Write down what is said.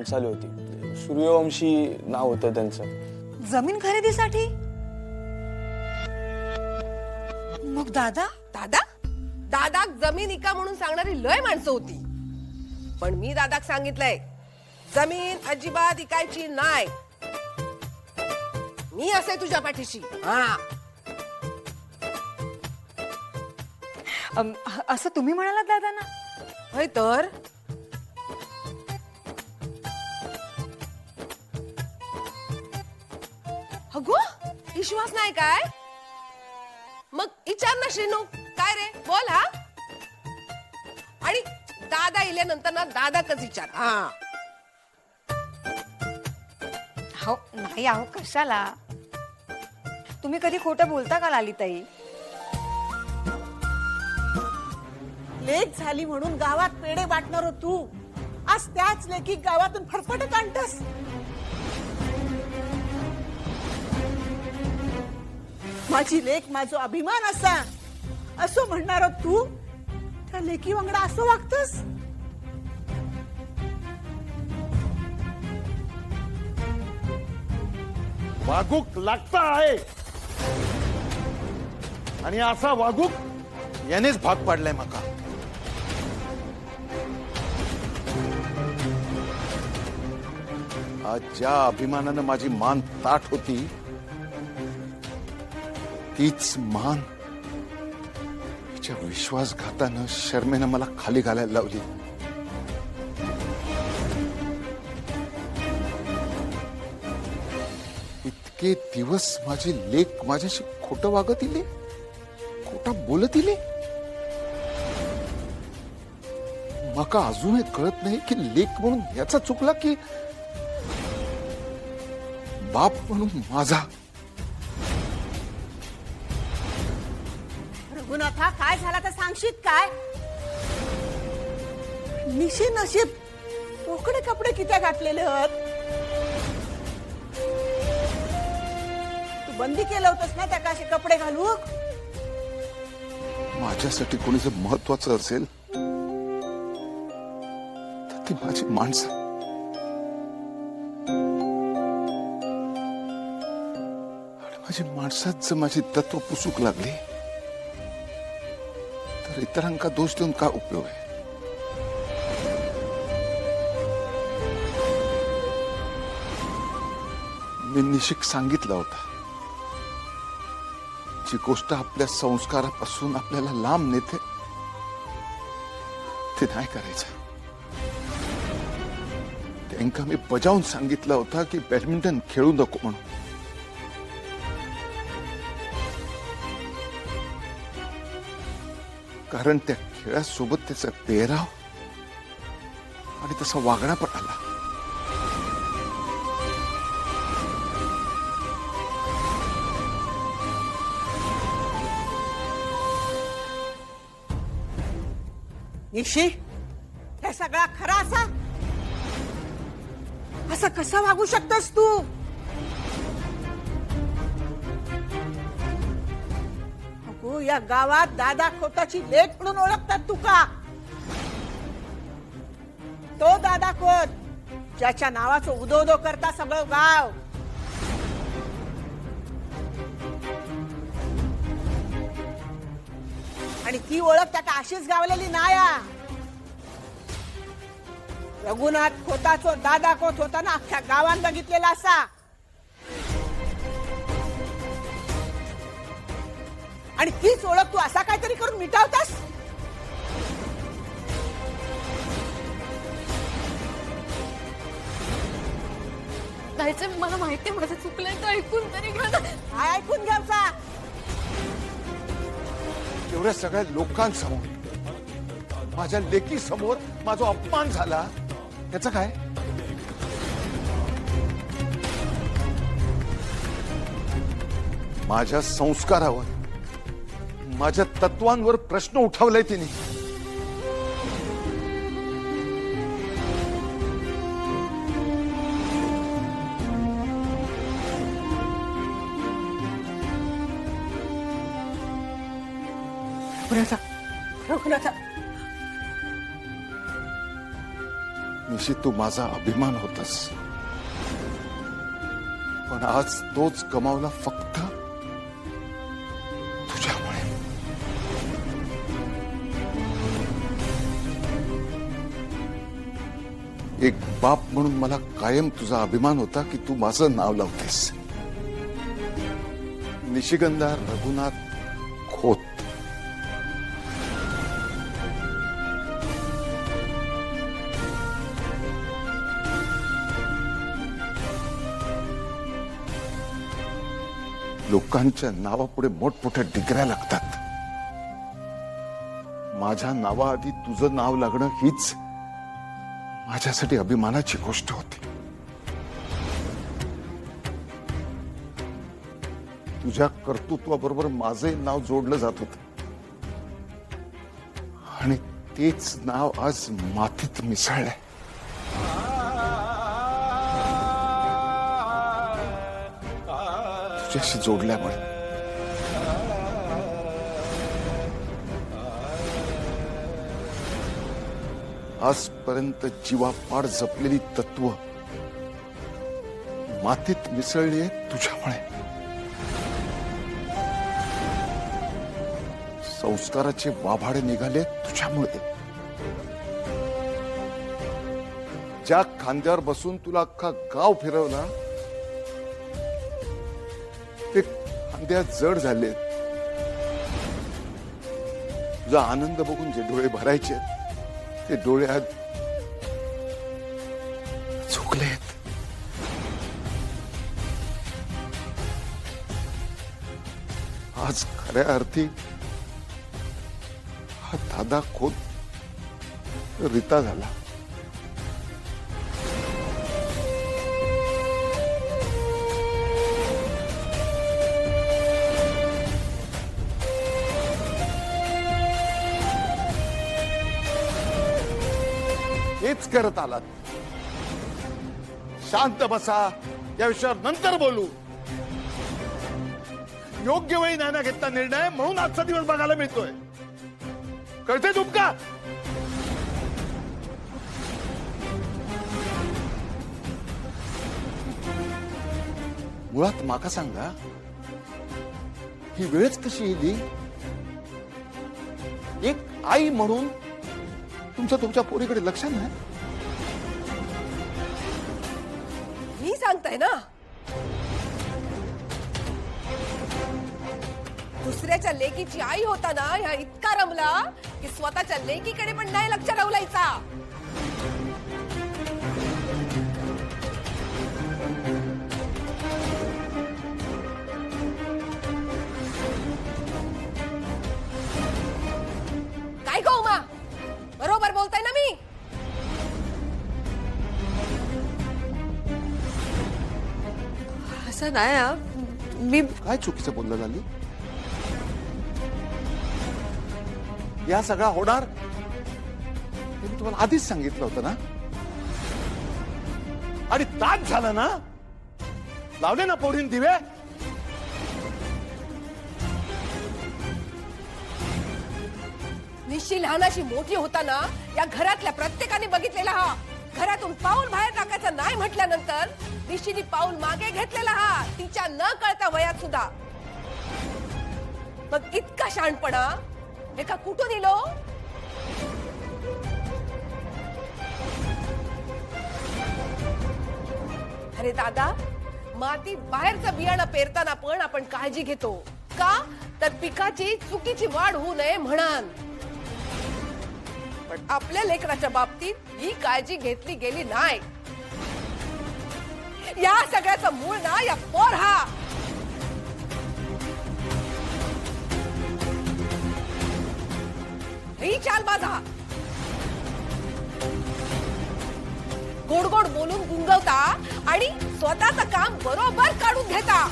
वाटचाल होती. सूर्यवंशी नाव होतं त्यांचं. जमीन खरेदीसाठी? मग दादा? दादा दादाक जमीन इका म्हणून सांगणारी लय माणसं होती, पण मी दादाक सांगितलंय जमीन अजिबात इकायची नाही. मी असे तुझ्या पाठीशी. हा, असं तुम्ही म्हणालात दादांना? होय तर. अगो, विश्वास नाही काय? मग विचार ना श्रीनू, काय रे बोल. हा, आणि दादा इल्यानंतर ना दादाकच विचार. हा, हो नाही आहो, कशाला? तुम्ही कधी खोटं बोलता का लालिताई? लेक झाली म्हणून गावात पेढे वाटणार तू, आज त्याच लेकी गावातून फरफटत आणतस. माझी लेक माझा अभिमान असा असं म्हणणार तू त्या लेकी वांगडा असं वागतस. वागूक लागता आहे आणि असा वागूक यानेच भाग पाडलाय माका. आज ज्या अभिमानानं माझी मान ताठ होती तीच मान तिच्या विश्वासघातानं शर्मेनं मला खाली घालायला लावली. इतके दिवस माझी लेक माझ्याशी खोटं वागत इले, खोटा बोलत इले. माका अजूनही कळत नाही की लेक म्हणून याचा चुकला की बाप म्हणून माझा. रघुनाथा, काय झाला तर सांगशील काय? निशी नशीब तोकडे कपडे किती घातलेले आहेत. तू बंदी केलं होतस ना त्या असे कपडे घालू. माझ्यासाठी कोणी जर महत्वाचं असेल तर ती माझी माणसं. आणि माझी माणसात जर माझी तत्व पुसूक लागली तर इतरांका दोष देऊन काय उपयोग आहे? मी निशिक सांगितलं होता, जी गोष्ट आपल्या संस्कारापासून आपल्याला लांब नेते ते नाही करायचं. त्यांना मी बजावून सांगितलं होतं की बॅडमिंटन खेळू नको म्हणून. कारण त्या खेळासोबत त्याचा पेहराव आणि तसा वागणा पण आला. निशी, हे सगळा खरा असा असं कसं वागू शकतस तू? अगो, या गावात दादा खोताची लेक म्हणून ओळखतात तुका. तो दादा खोत ज्याच्या नावाचं उदो उदो करता सगळं गाव. आणि ती ओळख त्याका अशीच गावलेली नाया. रघुनाथ खोताचो दादा खोत होता ना, अख्ख्या गावात बघितलेला असा. आणि तीच ओळख तू असा काहीतरी करून मिटावतास. जायचं, मला माहिती माझं चुकलंय, तर ऐकून तरी घ्या ना. काय ऐकून घ्यायचा? एवढ्या सगळ्या लोकांसमोर माझ्या लेकी समोर माझा अपमान झाला, त्याचं काय? माझ्या संस्कारावर, माझ्या तत्वांवर प्रश्न उठवलाय तिने. निशी तू माझा अभिमान होतास, पण आज तोच गमावला फक्त तुझ्यामुळे. एक बाप म्हणून मला कायम तुझा अभिमान होता की तू माझं नाव लावतेस. निशिगंधा रघुनाथ खोत. लोकांच्या नावापुढे मोठमोठ्या डिग्र्या लागतात. माझ्या नावाआधी तुझं नाव लागणं हीच माझ्यासाठी अभिमानाची गोष्ट होती. तुझ्या कर्तृत्वाबरोबर माझे नाव जोडलं जात होत आणि तेच नाव आज मातीत मिसळलंय. तुझ्याशी जोडल्यामुळे. आजपर्यंत जीवापाड जपलेली तत्व मातीत मिसळली आहेत तुझ्यामुळे. संस्काराचे वाभाडे निघाले तुझ्यामुळे. ज्या खांद्यावर बसून तुला अख्खा गाव फिरवला ते खांद्या जड झाले. तुझा आनंद बघून जे डोळे भरायचे ते डोळे आज झुकलेत. आज खऱ्या अर्थी हा दादा खोत रिता झाला. हेच करत आलात. शांत बसा, या विषयावर नंतर बोलू. योग्य वेळी नाही ना घेतला निर्णय, म्हणून आजचा दिवस बघायला मिळतोय. कळते तुमका? मुळात माका सांगा, ही वेळच कशी येली? एक आई म्हणून तुमच्या पोरीकडे लक्ष नाही. मी सांगताय ना, दुसऱ्याच्या लेकीची आई होता ना, ह्या इतका रमला की स्वतःच्या लेकीकडे पण नाही लक्ष रवलायचा. काय गो उमा, बरोबर बोलताय ना मी? असं नाही हा. मी काय चुकीचं बोललं झाली? या सगळा होणार हे मी तुम्हाला आधीच सांगितलं होतं ना. आणि तास झाला ना, लावले ना पोरीन दिवे. निश्ची लहानाशी मोठी होताना या घरातल्या प्रत्येकाने बघितलेला हा. घरातून पाऊल बाहेर टाकायचं नाही म्हटल्यानंतर निश्चिनी पाऊल मागे घेतलेला हा, तिच्या न कळता वयात सुद्धा. मग इतका शहाणपणा एका कुठून इलो? अरे दादा, मातीत बाहेरचं बियाणं पेरताना पण आपण काळजी घेतो का? तर पिकाची चुकीची वाढ होऊ नये म्हणून. पण आपल्या लेकराच्या बाबतीत ही काळजी घेतली गेली नाही. या सगळ्याचं मूळ ना या पोर हा. ही चाल माझा. गोड गोड बोलून गुंगवता आणि स्वतःचं काम बरोबर काढून घेता.